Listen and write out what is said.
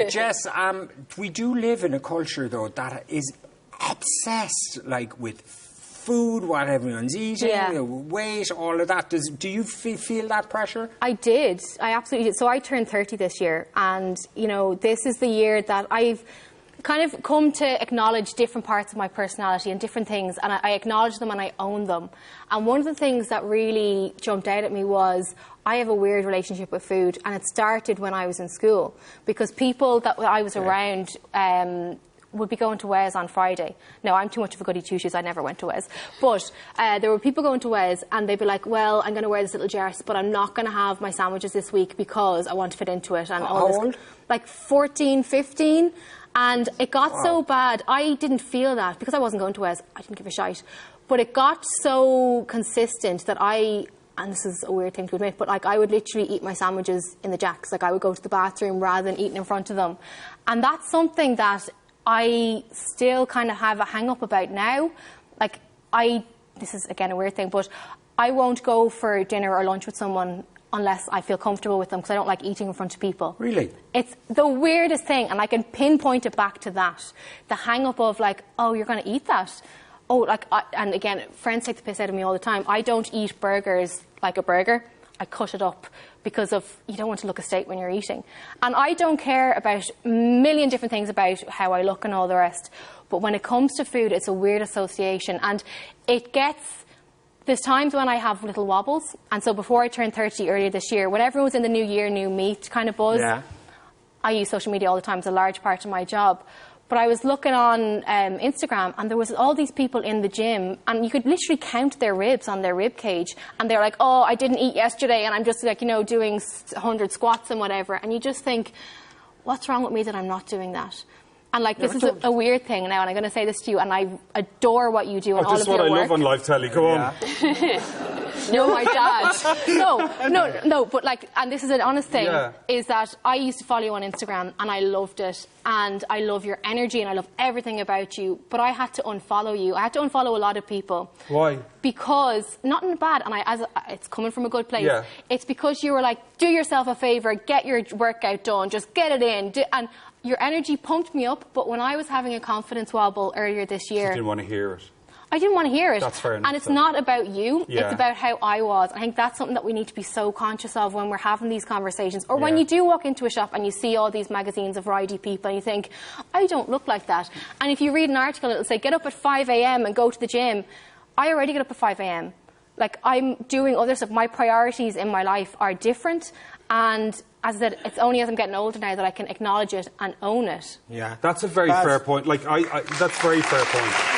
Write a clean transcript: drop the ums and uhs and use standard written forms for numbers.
Jess, we do live in a culture, though, that is obsessed, like, with food, what everyone's eating, the weight, all of that. Do you feel that pressure? I did. I absolutely did. So I turned 30 this year, and, you know, this is the year that I've kind of come to acknowledge different parts of my personality and different things, and I acknowledge them and I own them. And one of the things that really jumped out at me was I have a weird relationship with food, and it started when I was in school, because people that I was around would be going to Wes on Friday. Now, I'm too much of a goody two-shoes, I never went to Wes. But there were people going to Wes, and they'd be like, well, I'm going to wear this little dress, but I'm not going to have my sandwiches this week because I want to fit into it. And all this, old? like 14, 15. And it got so bad. I didn't feel that because I wasn't going to Wes. I didn't give a shite. But it got so consistent that and this is a weird thing to admit, but like I would literally eat my sandwiches in the Jacks. Like I would go to the bathroom rather than eating in front of them. And that's something that I still kind of have a hang up about now. Like this is again a weird thing, but I won't go for dinner or lunch with someone unless I feel comfortable with them, because I don't like eating in front of people. Really? It's the weirdest thing, and I can pinpoint it back to that. The hang-up of, like, oh, you're going to eat that? Oh, like, and again, friends take the piss out of me all the time. I don't eat burgers like a burger. I cut it up because you don't want to look a state when you're eating. And I don't care about a million different things about how I look and all the rest. But when it comes to food, it's a weird association. And there's times when I have little wobbles, and so before I turned 30 earlier this year, when everyone was in the new year, new me kind of buzz, I use social media all the time. It's a large part of my job. But I was looking on Instagram, and there was all these people in the gym, and you could literally count their ribs on their rib cage, and they're like, oh, I didn't eat yesterday, and I'm just, like, you know, doing 100 squats and whatever, and you just think, what's wrong with me that I'm not doing that? And, like, this is a weird thing now, and I'm going to say this to you, and I adore what you do and all of your work. This is what I love on live telly. Go on. You're my dad. No, but, like, and this is an honest thing, is that I used to follow you on Instagram, and I loved it, and I love your energy, and I love everything about you, but I had to unfollow you. I had to unfollow a lot of people. Why? Because, not in bad, and it's coming from a good place. Yeah. It's because you were like, do yourself a favour, get your workout done, just get it in, and your energy pumped me up. But when I was having a confidence wobble earlier this year, you didn't want to hear it. I didn't want to hear it. That's fair enough. And it's not about you, it's about how I was. I think that's something that we need to be so conscious of when we're having these conversations. Or when you do walk into a shop and you see all these magazines of ridey people and you think, I don't look like that. And if you read an article, it'll say, get up at 5 a.m. and go to the gym. I already get up at 5 a.m. Like, I'm doing other stuff. My priorities in my life are different. And as I said, it's only as I'm getting older now that I can acknowledge it and own it. Yeah, that's a very fair point. Like, that's a very fair point.